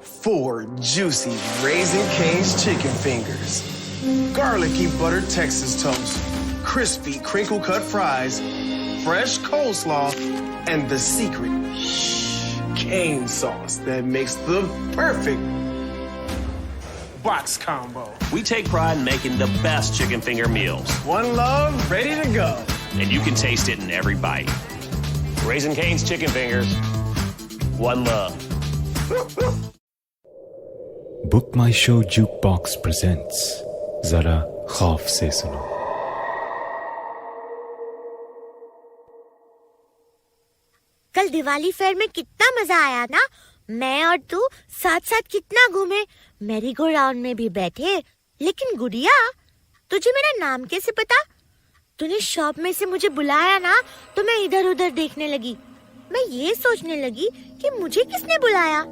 4 juicy Raising Cane's chicken fingers, garlicky buttered Texas toast, crispy crinkle cut fries, fresh coleslaw, and the secret cane sauce that makes the perfect box combo. We take pride in making the best chicken finger meals, One love, ready to go. and you can taste it in every bite. Raising Cane's chicken fingers, one love. BookMyShow jukebox presents जरा खौफ से सुनो। कल Diwali fair में कितना मजा आया ना। मैं और तू साथ साथ कितना घूमे, मैरी गो राउंड में भी बैठे। लेकिन गुड़िया, तुझे मेरा नाम कैसे पता? तूने शॉप में से मुझे बुलाया ना, तो मैं इधर उधर देखने लगी। मैं ये सोचने लगी कि मुझे किसने बुलाया।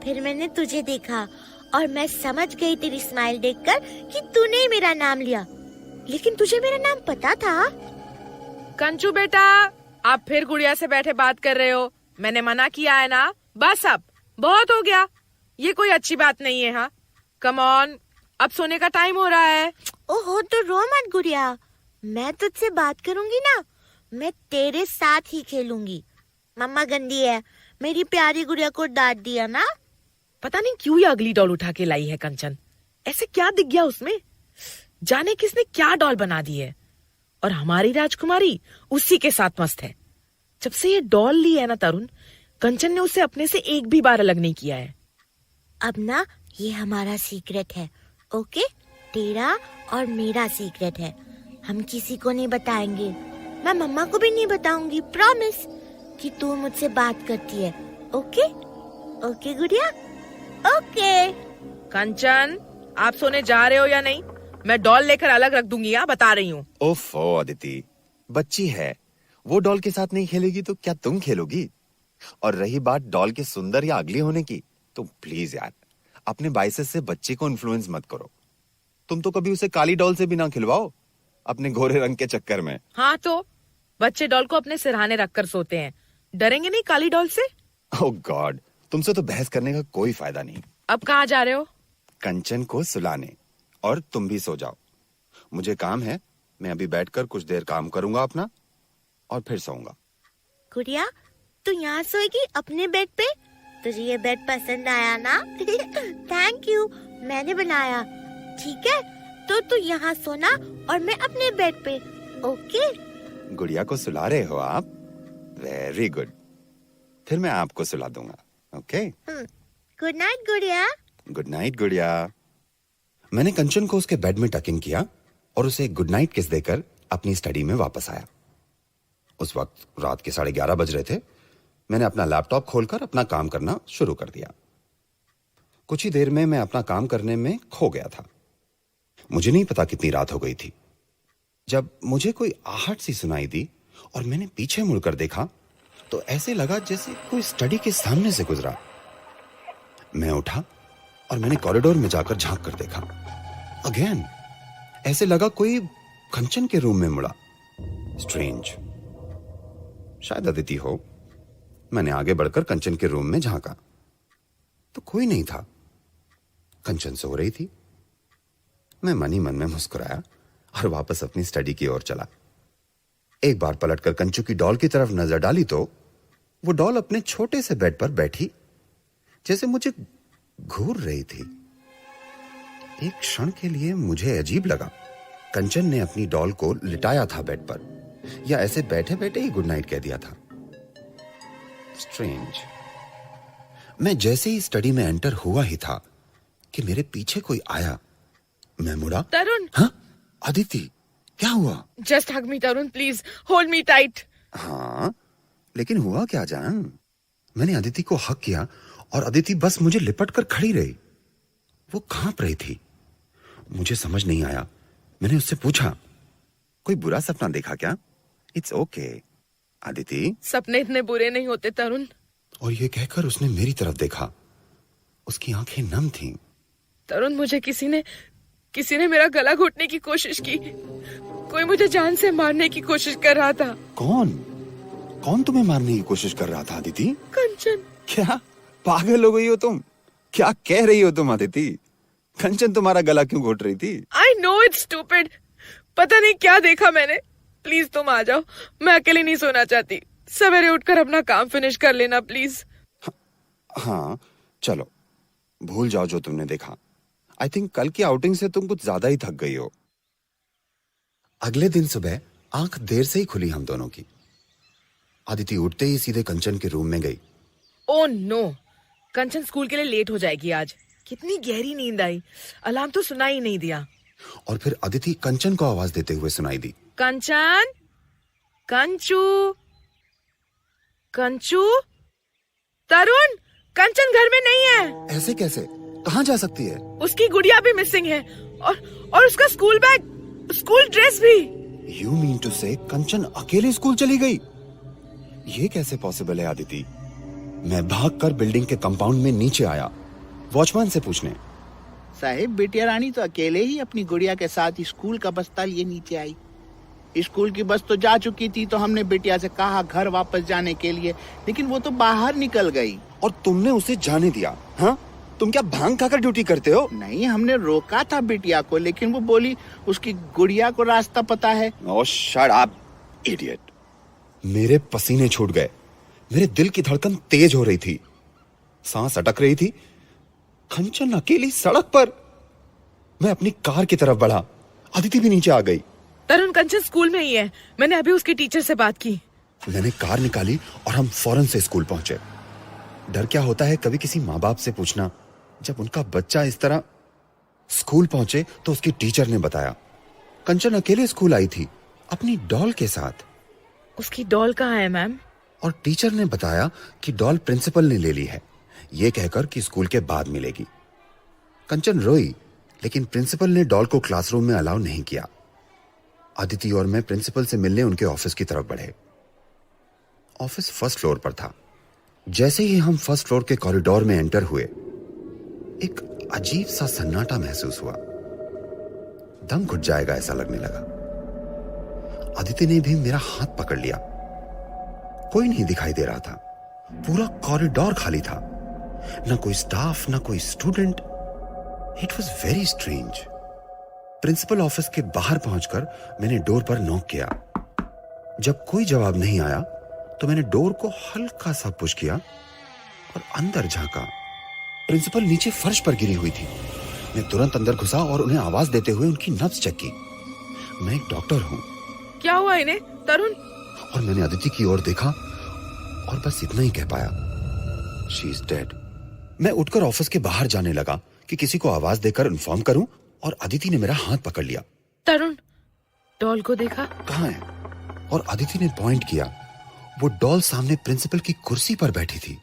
फिर मैंने तुझे देखा और मैं समझ गई तेरी स्माइल देखकर कि तूने मेरा नाम लिया। लेकिन तुझे मेरा नाम पता था? कंचू बेटा, आप फिर गुड़िया से बैठे बात कर रहे हो। मैंने मना किया है ना। बस अब बहुत हो गया, ये कोई अच्छी बात नहीं है। हाँ, कम ऑन, अब सोने का टाइम हो रहा है। ओहो, तो रो मत गुड़िया, मैं तुझसे बात करूंगी ना, मैं तेरे साथ ही खेलूंगी। मम्मा गंदी है, मेरी प्यारी गुड़िया को डांट दिया ना। पता नहीं क्यों ये अगली डॉल उठा के लाई है कंचन। ऐसे क्या दिख गया उसमें? जाने किसने क्या डॉल बना दी है। और हमारी राजकुमारी उसी के साथ मस्त है। जब से ये डॉल ली है ना तरुण, कंचन ने उसे अपने से एक भी बार अलग नहीं किया है। अब ना ये हमारा सीक्रेट है, ओके? तेरा और मेरा सीक्रेट है, हम किसी को नहीं बताएंगे। मैं मम्मा को भी नहीं बताऊंगी, प्रॉमिस, कि तू मुझसे बात करती है। ओके ओके गुड़िया, ओके। कंचन, आप सोने जा रहे हो या नहीं? मैं डॉल लेकर अलग रख दूंगी, बता रही हूँ। ओफो अदिति, बच्ची है, वो डॉल के साथ नहीं खेलेगी तो क्या तुम खेलोगी? और रही बात डॉल के सुंदर या अगली होने की, तो प्लीज यार, अपने बाइसेस से बच्चे को इन्फ्लुएंस मत करो। तुम तो कभी उसे काली डॉल से भी ना खिलवाओ अपने गोरे रंग के चक्कर में। हाँ तो बच्चे डॉल को अपने सिरहाने रखकर सोते हैं, डरेंगे नहीं काली डॉल से। ओह गॉड, तुमसे तो बहस करने का कोई फायदा नहीं। अब कहाँ जा रहे हो? कंचन को सुलाने, और तुम भी सो जाओ। मुझे काम है, मैं अभी बैठकर कुछ देर काम करूंगा अपना, और फिर सोऊंगा। गुड़िया, तू यहाँ सोएगी अपने बेड पे? तुझे ये बेड पसंद आया ना? थैंक यू, मैंने बनाया। ठीक है, तो तू यहाँ सोना और मैं अपने बेड पे, ओके? गुड़िया को सुला रहे हो आप? वेरी गुड, फिर मैं आपको सुला दूंगा, ओके? गुड नाइट गुड़िया। गुड नाइट गुड़िया। मैंने कंचन को उसके बेड में टक इन किया और उसे गुड नाइट किस देकर अपनी स्टडी में वापस आया। उस वक्त रात के 11:30 बज रहे थे। मैंने अपना लैपटॉप खोलकर अपना काम करना शुरू कर दिया। कुछ ही देर में मैं अपना काम करने में खो गया था। मुझे नहीं पता कितनी रात हो गई थी जब मुझे कोई आहट सी सुनाई दी और मैंने पीछे मुड़कर देखा तो ऐसे लगा जैसे कोई स्टडी के सामने से गुजरा। मैं उठा और मैंने कॉरिडोर में जाकर झांक कर देखा। अगेन ऐसे लगा कोई कंचन के रूम में मुड़ा। स्ट्रेंज, शायद अदिति हो। मैंने आगे बढ़कर कंचन के रूम में झांका तो कोई नहीं था। कंचन सो रही थी। मैं मन ही मन में मुस्कुराया और वापस अपनी स्टडी की ओर चला। एक बार पलटकर कंचू की डॉल की तरफ नजर डाली तो वो डॉल अपने छोटे से बेड पर बैठी जैसे मुझे घूर रही थी। एक क्षण के लिए मुझे अजीब लगा। कंचन ने अपनी डॉल को लिटाया था बेड पर, या ऐसे बैठे बैठे ही गुड नाइट कह दिया था। स्ट्रेंज। मैं जैसे ही स्टडी में एंटर हुआ ही था कि मेरे पीछे कोई आया। मैं मुड़ा। तरुण। हाँ अदिति, क्या हुआ? Just hug me Tarun, please hold me tight. हाँ, लेकिन हुआ क्या जान? मैंने अदिति को हक किया और अदिति बस मुझे लिपट कर खड़ी रही। वो कांप रही थी। मुझे समझ नहीं आया। मैंने उससे पूछा, कोई बुरा सपना देखा क्या? इट्स ओके अदिति, सपने इतने बुरे नहीं होते तरुण। और ये कहकर उसने मेरी तरफ देखा। उसकी आंखें नम थीं। तरुण, मुझे किसी ने मेरा गला घोटने की कोशिश की। कोई मुझे जान से मारने की कोशिश कर रहा था। कौन तुम्हें मारने की कोशिश कर रहा था अदिति? कंचन। क्या पागल हो गई हो तुम? क्या कह रही हो तुम अदिति? कंचन तुम्हारा गला क्यों घोट रही थी? आई नो इट्स स्टूपिड, पता नहीं क्या देखा मैंने। प्लीज तुम आ जाओ, मैं अकेले नहीं सोना चाहती। सवेरे उठकर अपना काम फिनिश कर लेना प्लीज। हाँ चलो, भूल जाओ जो तुमने देखा। आई थिंक कल की आउटिंग से तुम कुछ ज्यादा ही थक गई हो। अगले दिन सुबह आंख देर से ही खुली हम दोनों की। अदिति उठते ही सीधे कंचन के रूम में गई। ओह नो, कंचन स्कूल के लिए लेट हो जाएगी आज। कितनी गहरी नींद आई, अलार्म तो सुना ही नहीं दिया। और फिर अदिति कंचन को आवाज देते हुए सुनाई दी। कंचन, कंचू, कंचू, तरुण, कंचन घर में नहीं है। ऐसे कैसे? कहाँ जा सकती है? उसकी गुड़िया भी मिसिंग है और उसका स्कूल बैग, स्कूल ड्रेस भी। यू मीन टू से कंचन अकेले स्कूल चली गई? ये कैसे पॉसिबल है अदिति? मैं भागकर बिल्डिंग के कंपाउंड में नीचे आया, वॉचमैन से पूछने। साहिब, बिटिया रानी तो अकेले ही अपनी गुड़िया के साथ स्कूल का बस्ता लिए नीचे आई। स्कूल की बस तो जा चुकी थी, तो हमने बिटिया से कहा घर वापस जाने के लिए, लेकिन वो तो बाहर निकल गई। और तुमने उसे जाने दिया? हाँ, तुम क्या भांग खाकर ड्यूटी करते हो? नहीं, हमने रोका था बिटिया को, लेकिन वो बोली उसकी गुड़िया को रास्ता पता है। ओह शट अप इडियट। मेरे पसीने छूट गए, मेरे दिल की धड़कन तेज हो रही थी, सांस अटक रही थी। कंचन अकेली सड़क पर। मैं अपनी कार की तरफ बढ़ा, अदिति भी नीचे आ गई। तरुण, कंचन स्कूल में ही है, मैंने अभी उसके टीचर से बात की। मैंने कार निकाली और हम फौरन से स्कूल पहुंचे। डर क्या होता है कभी किसी माँ बाप से पूछना, जब उनका बच्चा इस तरह। स्कूल पहुंचे तो उसकी टीचर ने बताया कंचन अकेले स्कूल आई थी अपनी डॉल के साथ। उसकी डॉल कहाँ है मैम? और टीचर ने बताया कि डॉल प्रिंसिपल ने ले ली है, ये कहकर कि स्कूल के बाद मिलेगी। कंचन रोई, लेकिन प्रिंसिपल ने डॉल को क्लासरूम में अलाउ नहीं किया। अदिति और मैं प्रिंसिपल से मिलने उनके ऑफिस की तरफ बढ़े। ऑफिस फर्स्ट फ्लोर पर था। जैसे ही हम फर्स्ट फ्लोर के कॉरिडोर में एंटर हुए, एक अजीब सा सन्नाटा महसूस हुआ। दम घुट जाएगा ऐसा लगने लगा। अदिति ने भी मेरा हाथ पकड़ लिया। कोई नहीं दिखाई दे रहा था, पूरा कॉरिडोर खाली था, ना कोई स्टाफ, ना कोई student. It was very strange. Principal office के बाहर पहुंचकर मैंने डोर पर नॉक किया। जब कोई जवाब नहीं आया तो मैंने डोर को हल्का सा पुश किया और अंदर झांका। प्रिंसिपल नीचे फर्श पर गिरी हुई थी। मैं तुरंत अंदर घुसा और उन्हें आवाज देते हुए उनकी नब्ज चेक की। मैं एक डॉक्टर हूं। क्या हुआ इन्हें तरुण? और मैंने अदिति की ओर देखा और बस इतना ही कह पाया, शी इज डेड। मैं उठकर ऑफिस के बाहर जाने लगा कि किसी को आवाज देकर इन्फॉर्म करूं, और अदिति ने मेरा हाथ पकड़ लिया। तरुण, डॉल को देखा? कहाँ है? और अदिति ने पॉइंट किया। वो डॉल सामने प्रिंसिपल की कुर्सी पर बैठी थी।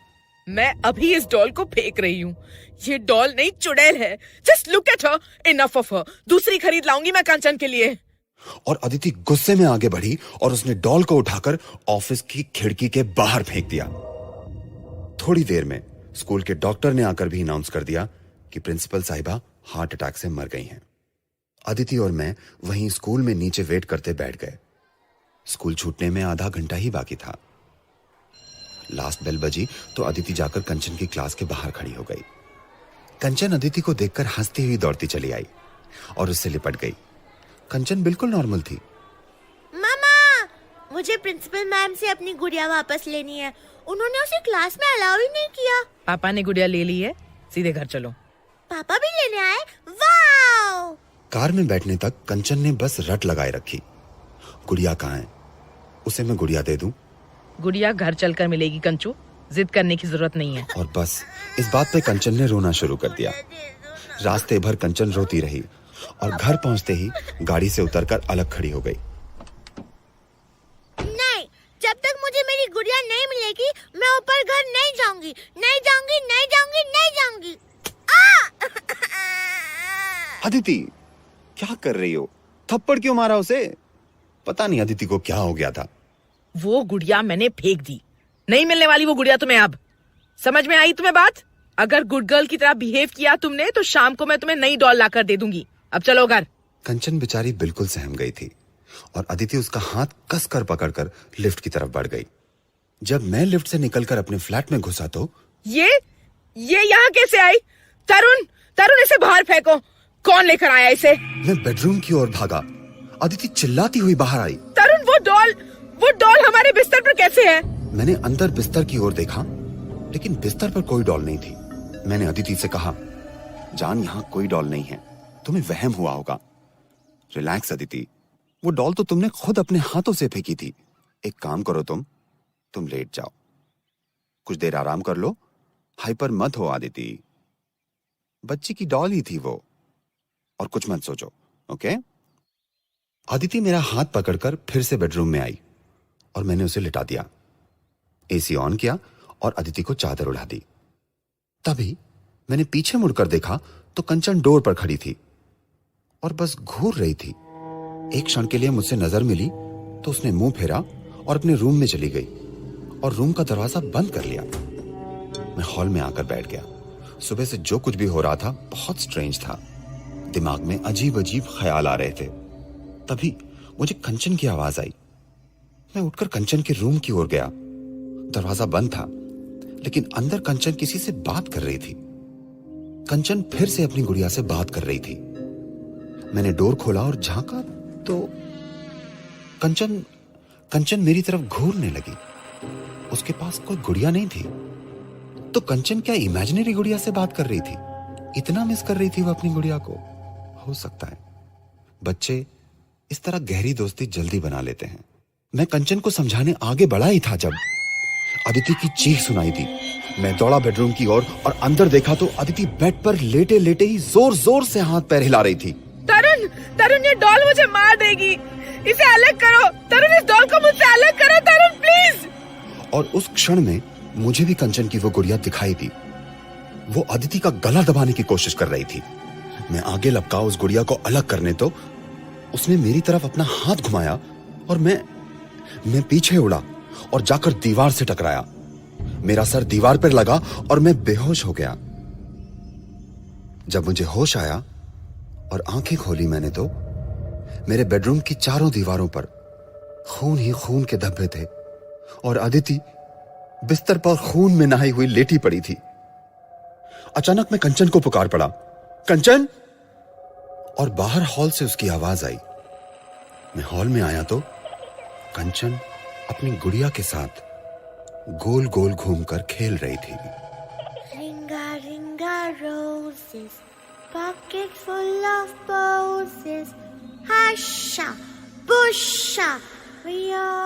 मैं अभी इस डॉल को फेंक रही हूँ। ये डॉल नहीं, चुड़ैल है। Just look at her, enough of her. दूसरी खरीद लाऊंगी मैं कंचन के लिए। और अदिति गुस्से में आगे बढ़ी और उसने डॉल को उठाकर ऑफिस की खिड़की के बाहर फेंक दिया। थोड़ी देर में स्कूल के डॉक्टर ने आकर भी अनाउंस कर दिया कि प्रिंसिपल साहिबा हार्ट अटैक से मर गई हैं। अदिति और मैं वहीं स्कूल में नीचे वेट करते बैठ गए। स्कूल छूटने में आधा घंटा ही बाकी था। लास्ट बेल बजी तो अदिति जाकर कंचन की क्लास के बाहर खड़ी हो गई। कंचन अदिति को देखकर हंसती हुई दौड़ती चली आई और उससे लिपट गई। कंचन बिल्कुल नॉर्मल थी। मामा, मुझे प्रिंसिपल मैम से अपनी गुड़िया वापस लेनी है। उन्होंने उसे क्लास में अलाउ ही नहीं किया। पापा ने गुड़िया ले ली है, सीधे घर चलो। पापा भी लेने आए? वाओ! कार में बैठने तक कंचन ने बस रट लगाए रखी, गुड़िया कहाँ है? उसे मैं गुड़िया दे दूं? गुड़िया घर चलकर मिलेगी कंचू, जिद करने की जरूरत नहीं है। और बस इस बात पे कंचन ने रोना शुरू कर दिया। रास्ते भर कंचन रोती रही और घर पहुंचते ही गाड़ी से उतरकर अलग खड़ी हो गई। नहीं, जब तक मुझे मेरी गुड़िया नहीं मिलेगी, मैं ऊपर घर नहीं जाऊंगी, नहीं जाऊंगी, नहीं जाऊंगी, नहीं जाऊंगी। अदिति, क्या कर रही हो? थप्पड़ क्यों मारा उसे? पता नहीं अदिति को क्या हो गया था। वो गुड़िया मैंने फेंक दी, नहीं मिलने वाली वो गुड़िया तुम्हें अब। समझ में आई तुम्हें बात? अगर गुड गर्ल की तरह बिहेव किया तुमने तो शाम को मैं तुम्हें नई डॉल लाकर दे दूंगी। अब चलो घर। कंचन बेचारी बिल्कुल सहम गई थी और अदिति उसका हाथ कसकर पकड़कर लिफ्ट की तरफ बढ़ गई। जब मैं लिफ्ट से निकलकर अपने फ्लैट में घुसा तो ये यहाँ कैसे आई? तरुण, तरुण इसे बाहर फेंको। कौन लेकर आया इसे? मैं बेडरूम की ओर भागा। अदिति चिल्लाती हुई बाहर आई। तरुण, वो डॉल हमारे बिस्तर पर कैसे है? मैंने अंदर बिस्तर की ओर देखा, लेकिन बिस्तर पर कोई डॉल नहीं थी। मैंने अदिति से कहा, जान, यहाँ कोई डॉल नहीं है, तुम्हें वहम हुआ होगा। रिलैक्स अदिति, वो डॉल तो तुमने खुद अपने हाथों से फेंकी थी। एक काम करो, तुम लेट जाओ, कुछ देर आराम कर लो, हाइपर मत हो अदिति। बच्ची की डॉल ही थी वो, और कुछ मत सोचो, ओके? अदिति मेरा हाथ पकड़कर फिर से बेडरूम में आई और मैंने उसे लिटा दिया। एसी ऑन किया और अदिति को चादर उड़ा दी। तभी मैंने पीछे मुड़कर देखा तो कंचन डोर पर खड़ी थी और बस घूर रही थी। एक क्षण के लिए मुझसे नजर मिली तो उसने मुंह फेरा और अपने रूम में चली गई और रूम का दरवाजा बंद कर लिया। मैं हॉल में आकर बैठ गया। सुबह से जो कुछ भी हो रहा था बहुत स्ट्रेंज था। दिमाग में अजीब अजीब ख्याल आ रहे थे। तभी मुझे कंचन की आवाज आई। मैं उठकर कंचन के रूम की ओर गया। दरवाजा बंद था, लेकिन अंदर कंचन किसी से बात कर रही थी। कंचन फिर से अपनी गुड़िया से बात कर रही थी। मैंने डोर खोला और झांका तो कंचन मेरी तरफ घूरने लगी। उसके पास कोई गुड़िया नहीं थी। तो कंचन क्या इमेजिनरी गुड़िया से बात कर रही थी? इतना मिस कर रही थी वो अपनी गुड़िया को? हो सकता है। बच्चे इस तरह गहरी दोस्ती जल्दी बना लेते हैं। मैं कंचन को समझाने आगे बढ़ा ही था जब अदिति की चीख सुनाई दी। मैं दौड़ा बेडरूम की ओर और अंदर देखा तो अदिति बेड पर लेटे लेटे ही जोर जोर से हाथ पैर हिला रही थी। तरुण, ये डॉल मुझे मार देगी, इसे अलग करो। तरुण, इस डॉल को मुझसे अलग करो, तरुण प्लीज। और उस क्षण में मुझे भी कंचन की वो गुड़िया दिखाई दी। वो अदिति का गला दबाने की कोशिश कर रही थी। मैं आगे लपका उस गुड़िया को अलग करने तो उसने मेरी तरफ अपना हाथ घुमाया और मैं पीछे उड़ा और जाकर दीवार से टकराया। मेरा सर दीवार पर लगा और मैं बेहोश हो गया। जब मुझे होश आया और आंखें खोली मैंने तो मेरे बेडरूम की चारों दीवारों पर खून ही खून के धब्बे थे और अदिति बिस्तर पर खून में नहाई हुई लेटी पड़ी थी। अचानक मैं कंचन को पुकार पड़ा, कंचन! और बाहर हॉल से उसकी आवाज आई। मैं हॉल में आया तो कंचन अपनी गुड़िया के साथ गोल गोल घूमकर खेल रही थी। Ringa, ringa roses, pocket full of posies. Hasha, busha, we all